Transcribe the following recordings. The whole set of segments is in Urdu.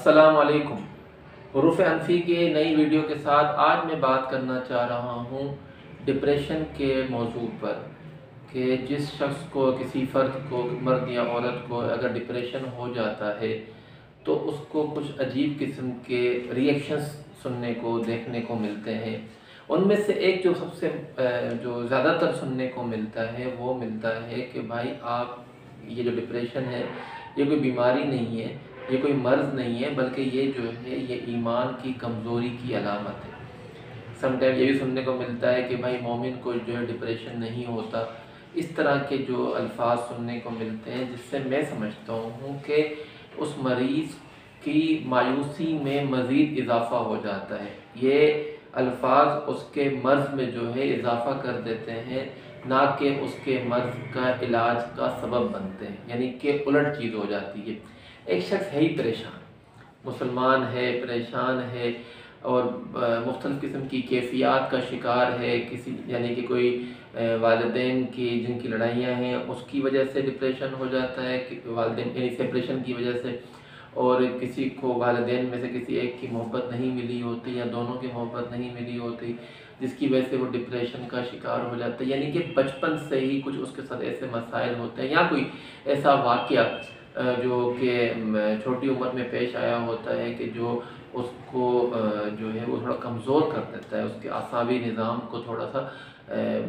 السلام علیکم۔ حروف انفی کے نئی ویڈیو کے ساتھ آج میں بات کرنا چاہ رہا ہوں ڈپریشن کے موضوع پر، کہ جس شخص کو، کسی فرد کو، مرد یا عورت کو اگر ڈپریشن ہو جاتا ہے تو اس کو کچھ عجیب قسم کے ریئیکشنز سننے کو، دیکھنے کو ملتے ہیں۔ ان میں سے ایک جو سب سے جو زیادہ تر سننے کو ملتا ہے وہ ملتا ہے کہ بھائی آپ، یہ جو ڈپریشن ہے یہ کوئی بیماری نہیں ہے، یہ کوئی مرض نہیں ہے، بلکہ یہ جو ہے یہ ایمان کی کمزوری کی علامت ہے۔ سم ٹائم یہ بھی سننے کو ملتا ہے کہ بھائی مومن کو جو ہے ڈپریشن نہیں ہوتا۔ اس طرح کے جو الفاظ سننے کو ملتے ہیں، جس سے میں سمجھتا ہوں کہ اس مریض کی مایوسی میں مزید اضافہ ہو جاتا ہے۔ یہ الفاظ اس کے مرض میں جو ہے اضافہ کر دیتے ہیں، نہ کہ اس کے مرض کا علاج کا سبب بنتے ہیں، یعنی کہ الٹ چیز ہو جاتی ہے۔ ایک شخص ہے ہی پریشان، مسلمان ہے، پریشان ہے اور مختلف قسم کی کیفیات کا شکار ہے، کسی یعنی کہ کوئی والدین کی جن کی لڑائیاں ہیں اس کی وجہ سے ڈپریشن ہو جاتا ہے، کہ والدین یعنی سپریشن کی وجہ سے، اور کسی کو والدین میں سے کسی ایک کی محبت نہیں ملی ہوتی یا دونوں کی محبت نہیں ملی ہوتی، جس کی وجہ سے وہ ڈپریشن کا شکار ہو جاتا ہے، یعنی کہ بچپن سے ہی کچھ اس کے ساتھ ایسے مسائل ہوتے ہیں یا کوئی ایسا واقعہ جو کہ چھوٹی عمر میں پیش آیا ہوتا ہے کہ جو اس کو جو ہے وہ تھوڑا کمزور کر دیتا ہے، اس کے اعصابی نظام کو تھوڑا سا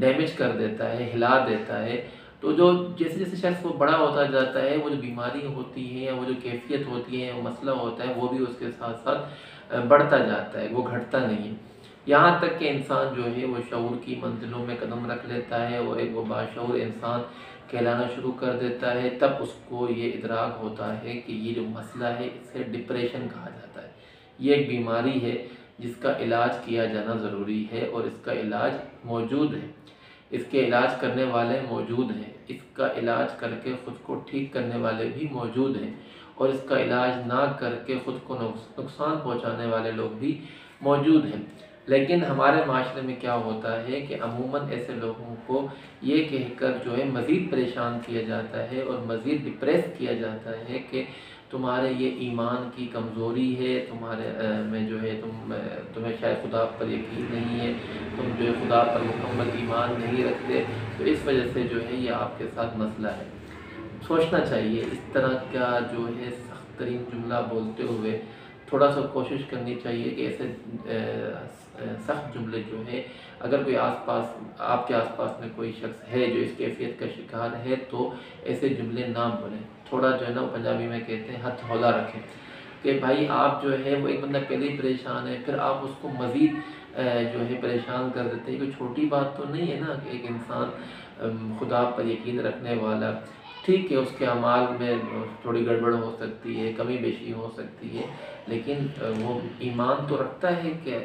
ڈیمیج کر دیتا ہے، ہلا دیتا ہے۔ تو جو جیسے جیسے شخص وہ بڑا ہوتا جاتا ہے، وہ جو بیماری ہوتی ہے یا وہ جو کیفیت ہوتی ہے، وہ مسئلہ ہوتا ہے، وہ بھی اس کے ساتھ ساتھ بڑھتا جاتا ہے، وہ گھٹتا نہیں ہے، یہاں تک کہ انسان جو ہے وہ شعور کی منزلوں میں قدم رکھ لیتا ہے اور ایک وہ باشعور انسان کہلانا شروع کر دیتا ہے۔ تب اس کو یہ ادراک ہوتا ہے کہ یہ جو مسئلہ ہے اسے ڈپریشن کہا جاتا ہے، یہ ایک بیماری ہے جس کا علاج کیا جانا ضروری ہے، اور اس کا علاج موجود ہے، اس کے علاج کرنے والے موجود ہیں، اس کا علاج کر کے خود کو ٹھیک کرنے والے بھی موجود ہیں، اور اس کا علاج نہ کر کے خود کو نقصان پہنچانے والے لوگ بھی موجود ہیں۔ لیکن ہمارے معاشرے میں کیا ہوتا ہے کہ عموماً ایسے لوگوں کو یہ کہہ کر جو ہے مزید پریشان کیا جاتا ہے اور مزید ڈپریس کیا جاتا ہے کہ تمہارے یہ ایمان کی کمزوری ہے، تمہارے میں جو ہے تمہیں شاید خدا پر یقین نہیں ہے، تم جو ہے خدا پر مکمل ایمان نہیں رکھتے، تو اس وجہ سے جو ہے یہ آپ کے ساتھ مسئلہ ہے۔ سوچنا چاہیے، اس طرح کا جو ہے سخت ترین جملہ بولتے ہوئے تھوڑا سا کوشش کرنی چاہیے کہ ایسے سخت جملے جو ہے، اگر کوئی آپ کے آس پاس میں کوئی شخص ہے جو اس کیفیت کا شکار ہے تو ایسے جملے نہ بولیں، تھوڑا جو ہے نا پنجابی میں کہتے ہیں ہتھ ہولا رکھیں، کہ بھائی آپ جو ہے وہ ایک بندہ پہلے ہی پریشان ہے، پھر آپ اس کو مزید جو ہے پریشان کر دیتے ہیں۔ کوئی چھوٹی بات تو نہیں ہے نا کہ ایک انسان خدا پر یقین رکھنے والا، ٹھیک ہے اس کے اعمال میں تھوڑی گڑبڑ ہو سکتی ہے، کمی بیشی ہو سکتی ہے، لیکن وہ ایمان تو رکھتا ہے کہ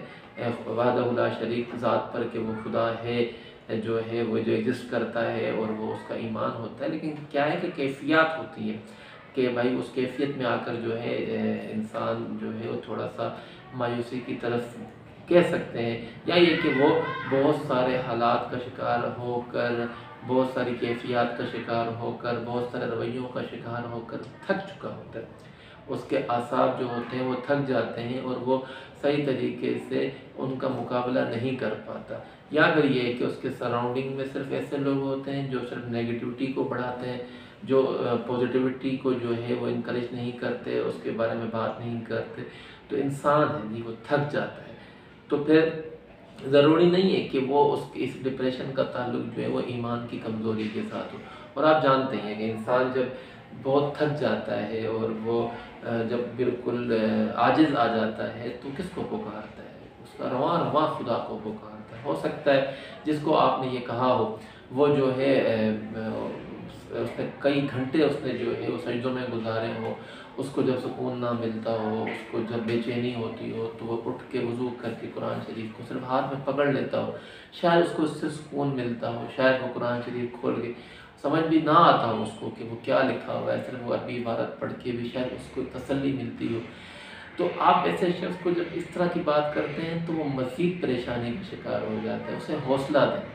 وحدہ لا شریک ذات پر، کہ وہ خدا ہے جو ہے وہ جو ایگزسٹ کرتا ہے، اور وہ اس کا ایمان ہوتا ہے۔ لیکن کیا ہے کہ کیفیات ہوتی ہے کہ بھائی اس کیفیت میں آ کر جو ہے انسان جو ہے وہ تھوڑا سا مایوسی کی طرف کہہ سکتے ہیں، یا یہ کہ وہ بہت سارے حالات کا شکار ہو کر، بہت ساری کیفیات کا شکار ہو کر، بہت سارے رویوں کا شکار ہو کر تھک چکا ہوتا ہے، اس کے اعصاب جو ہوتے ہیں وہ تھک جاتے ہیں اور وہ صحیح طریقے سے ان کا مقابلہ نہیں کر پاتا، یا اگر یہ ہے کہ اس کے سراؤنڈنگ میں صرف ایسے لوگ ہوتے ہیں جو صرف نیگیٹیوٹی کو بڑھاتے ہیں، جو پوزیٹیوٹی کو جو ہے وہ انکریج نہیں کرتے، اس کے بارے میں بات نہیں کرتے، تو انسان ہے جی وہ تھک جاتا ہے۔ تو پھر ضروری نہیں ہے کہ وہ اس ڈپریشن کا تعلق جو ہے وہ ایمان کی کمزوری کے ساتھ ہو، اور آپ جانتے ہیں کہ انسان جب بہت تھک جاتا ہے اور وہ جب بالکل عاجز آ جاتا ہے تو کس کو پکارتا ہے؟ اس کا رواں رواں خدا کو پکارتا ہے۔ ہو سکتا ہے جس کو آپ نے یہ کہا ہو وہ جو ہے اس نے کئی گھنٹے اس نے جو ہے وہ سجدوں میں گزارے ہو، اس کو جب سکون نہ ملتا ہو، اس کو جب بے چینی ہوتی ہو تو وہ اٹھ کے وضو کر کے قرآن شریف کو صرف ہاتھ میں پکڑ لیتا ہو، شاید اس کو اس سے سکون ملتا ہو، شاید وہ قرآن شریف کھول کے سمجھ بھی نہ آتا ہو اس کو کہ وہ کیا لکھا ہوا ہے، صرف وہ عربی عبارت پڑھ کے بھی شاید اس کو تسلی ملتی ہو۔ تو آپ ایسے شخص کو جب اس طرح کی بات کرتے ہیں تو وہ مزید پریشانی کا شکار ہو جاتا ہے، اسے حوصلہ دیں۔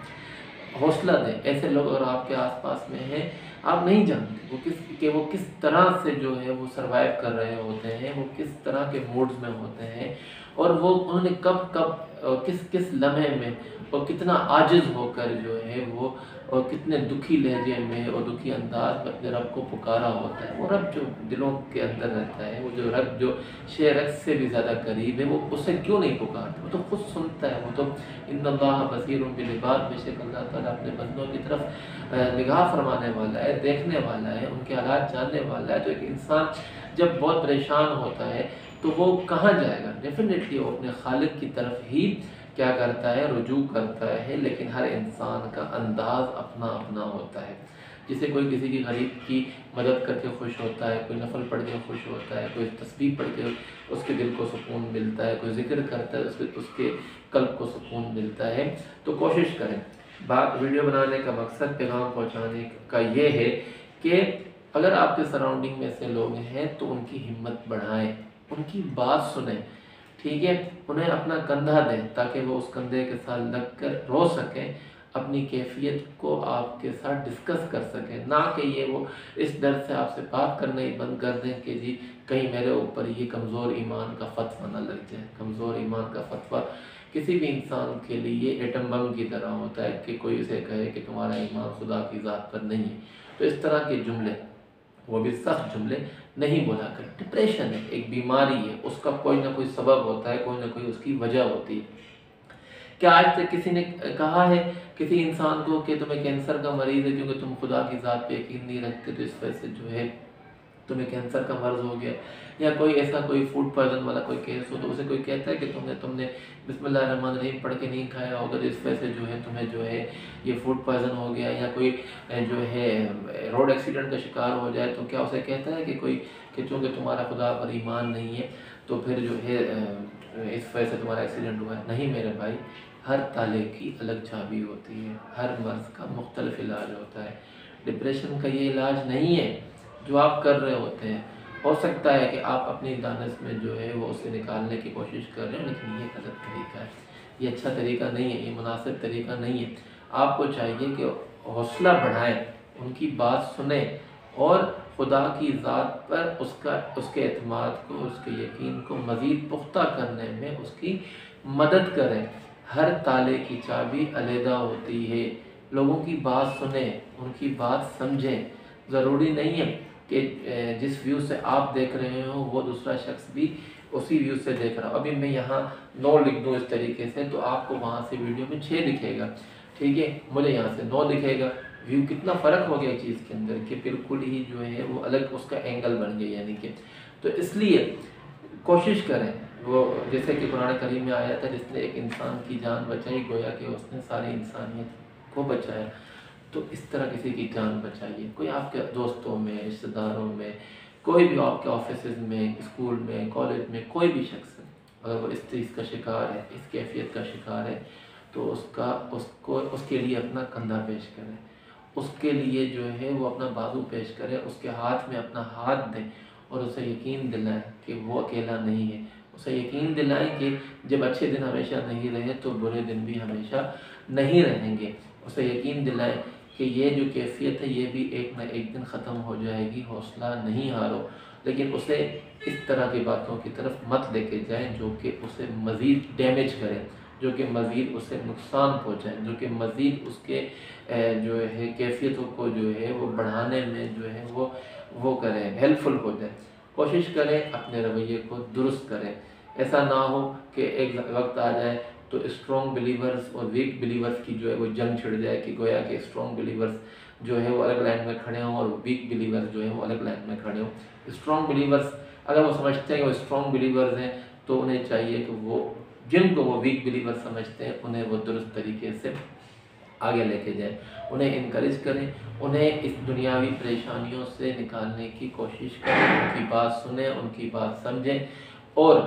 حوصلہ دیں. ایسے لوگ اگر آپ کے آس پاس میں ہیں، آپ نہیں جانتے وہ کس طرح سے جو ہے وہ سروائیو کر رہے ہوتے ہیں، وہ کس طرح کے موڈز میں ہوتے ہیں، اور وہ انہوں نے کب کس لمحے میں اور کتنا عاجز ہو کر جو ہے وہ، اور کتنے دکھی لہجے میں اور دکھی انداز میں اپنے رب کو پکارا ہوتا ہے. وہ رب جو دلوں کے اندر رہتا ہے، وہ جو رب جو شے رقص سے بھی زیادہ قریب ہے، وہ اسے کیوں نہیں پکارتا؟ وہ تو خود سنتا ہے. وہ تو ان اللہ بصیر بالعباد، بے شک اللہ تعالیٰ اپنے بندوں کی طرف نگاہ فرمانے والا ہے، دیکھنے والا ہے، ان کے حالات جاننے والا ہے. تو ایک انسان جب بہت پریشان ہوتا ہے تو وہ کہاں جائے گا؟ ڈیفینیٹلی وہ اپنے خالق کی طرف ہی کیا کرتا ہے؟ رجوع کرتا ہے. لیکن ہر انسان کا انداز اپنا اپنا ہوتا ہے. جسے کوئی کسی کی غریب کی مدد کر کے خوش ہوتا ہے، کوئی نفل پڑھ کے خوش ہوتا ہے، کوئی تسبیح پڑھ کے اس کے دل کو سکون ملتا ہے، کوئی ذکر کرتا ہے اس کے قلب کو سکون ملتا ہے. تو کوشش کریں. بات ویڈیو بنانے کا مقصد، پیغام پہنچانے کا یہ ہے کہ اگر آپ کے سراؤنڈنگ میں ایسے لوگ ہیں تو ان کی ہمت بڑھائیں، ان کی بات سنیں، ٹھیک ہے؟ انہیں اپنا کندھا دیں تاکہ وہ اس کندھے کے ساتھ لگ کر رو سکیں، اپنی کیفیت کو آپ کے ساتھ ڈسکس کر سکیں. نہ کہ یہ وہ اس ڈر سے آپ سے بات کرنا ہی بند کر دیں کہ جی کہیں میرے اوپر یہ کمزور ایمان کا فتویٰ نہ لگ جائے. کمزور ایمان کا فتویٰ کسی بھی انسان کے لیے ایٹم بم کی طرح ہوتا ہے کہ کوئی اسے کہے کہ تمہارا ایمان خدا کی ذات پر نہیں ہے. تو اس طرح کے جملے، وہ بھی سخت جملے نہیں بولا کر. ڈپریشن ہے، ایک بیماری ہے، اس کا کوئی نہ کوئی سبب ہوتا ہے، کوئی نہ کوئی اس کی وجہ ہوتی ہے. کیا آج تک کسی نے کہا ہے کسی انسان کو کہ تمہیں کینسر کا مریض ہے کیونکہ تم خدا کی ذات پہ یقین نہیں رکھتے تو اس وجہ سے جو ہے تمہیں کینسر کا مرض ہو گیا؟ یا کوئی ایسا کوئی فوڈ پوائزن والا کوئی کیس ہو تو اسے کوئی کہتا ہے کہ تم نے بسم اللہ الرحمن الرحیم پڑھ کے نہیں کھایا ہوگا تو اس وجہ سے جو ہے تمہیں جو ہے یہ فوڈ پوائزن ہو گیا؟ یا کوئی جو ہے روڈ ایکسیڈنٹ کا شکار ہو جائے تو کیا اسے کہتا ہے کہ کوئی کہ چونکہ تمہارا خدا پر ایمان نہیں ہے تو پھر جو ہے اس وجہ سے تمہارا ایکسیڈنٹ ہوا ہے؟ نہیں میرے بھائی، ہر تالے کی الگ چابی ہوتی ہے، ہر مرض کا مختلف علاج ہوتا ہے. ڈپریشن کا یہ علاج نہیں ہے جو آپ کر رہے ہوتے ہیں. ہو سکتا ہے کہ آپ اپنی دانش میں جو ہے وہ اسے نکالنے کی کوشش کر رہے ہیں، لیکن یہ غلط طریقہ ہے، یہ اچھا طریقہ نہیں ہے، یہ مناسب طریقہ نہیں ہے. آپ کو چاہیے کہ حوصلہ بڑھائیں، ان کی بات سنیں اور خدا کی ذات پر اس کے اعتماد کو، اس کے یقین کو مزید پختہ کرنے میں اس کی مدد کریں. ہر تالے کی چابی علیحدہ ہوتی ہے. لوگوں کی بات سنیں، ان کی بات سمجھیں. ضروری نہیں ہے کہ جس ویو سے آپ دیکھ رہے ہو وہ دوسرا شخص بھی اسی ویو سے دیکھ رہا ہو. ابھی میں یہاں 9 لکھ دوں اس طریقے سے تو آپ کو وہاں سے ویڈیو میں 6 دکھے گا، ٹھیک ہے؟ مجھے یہاں سے 9 دکھے گا. ویو کتنا فرق ہو گیا چیز کے اندر کہ بالکل ہی جو ہے وہ الگ اس کا اینگل بن گیا. یعنی کہ تو اس لیے کوشش کریں. وہ جیسے کہ قرآن کریم میں آیا تھا جس نے ایک انسان کی جان بچائی گویا کہ اس نے ساری انسانیت کو بچایا. تو اس طرح کسی کی جان بچائیے. کوئی آپ کے دوستوں میں، رشتہ داروں میں، کوئی بھی آپ کے آفیسز میں، اسکول میں، کالج میں کوئی بھی شخص اگر وہ اس چیز کا شکار ہے، اس کیفیت کا شکار ہے تو اس کے لیے اپنا کندھا پیش کریں، اس کے لیے جو ہے وہ اپنا بازو پیش کریں، اس کے ہاتھ میں اپنا ہاتھ دیں اور اسے یقین دلائیں کہ وہ اکیلا نہیں ہے. اسے یقین دلائیں کہ جب اچھے دن ہمیشہ نہیں رہے تو برے دن بھی ہمیشہ نہیں رہیں گے. اسے یقین دلائیں کہ یہ جو کیفیت ہے یہ بھی ایک نہ ایک دن ختم ہو جائے گی. حوصلہ نہیں ہارو، لیکن اسے اس طرح کی باتوں کی طرف مت لے کے جائیں جو کہ اسے مزید ڈیمیج کریں، جو کہ مزید اسے نقصان پہنچائیں، جو کہ مزید اس کے جو ہے کیفیتوں کو جو ہے وہ بڑھانے میں جو ہے وہ کریں، ہیلپ فل ہو جائیں. کوشش کریں اپنے رویے کو درست کریں. ایسا نہ ہو کہ ایک وقت آ جائے تو اسٹرانگ بلیورز اور ویک بلیورز کی جو ہے وہ جنگ چھڑ جائے کہ گویا کہ اسٹرانگ بلیورز جو ہے وہ الگ لائن میں کھڑے ہوں اور ویک بلیورز جو ہے وہ الگ لائن میں کھڑے ہوں. اسٹرانگ بلیورز اگر وہ سمجھتے ہیں کہ وہ اسٹرانگ بلیورز ہیں تو انہیں چاہیے کہ وہ جن کو وہ ویک بلیورز سمجھتے ہیں انہیں وہ درست طریقے سے آگے لے کے جائیں، انہیں انکریج کریں، انہیں اس دنیاوی پریشانیوں سے نکالنے کی کوشش کریں، ان کی بات سنیں، ان کی بات سمجھیں اور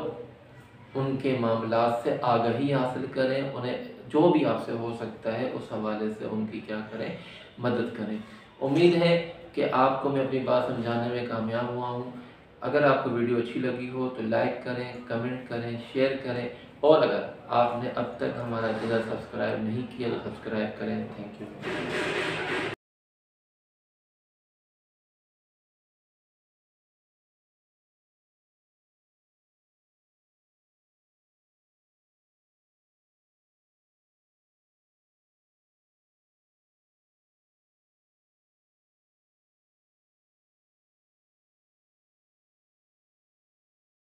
ان کے معاملات سے آگہی حاصل کریں. انہیں جو بھی آپ سے ہو سکتا ہے اس حوالے سے ان کی کیا کریں، مدد کریں. امید ہے کہ آپ کو میں اپنی بات سمجھانے میں کامیاب ہوا ہوں. اگر آپ کو ویڈیو اچھی لگی ہو تو لائک کریں، کمنٹ کریں، شیئر کریں اور اگر آپ نے اب تک ہمارا چینل سبسکرائب نہیں کیا تو سبسکرائب کریں. Thank you.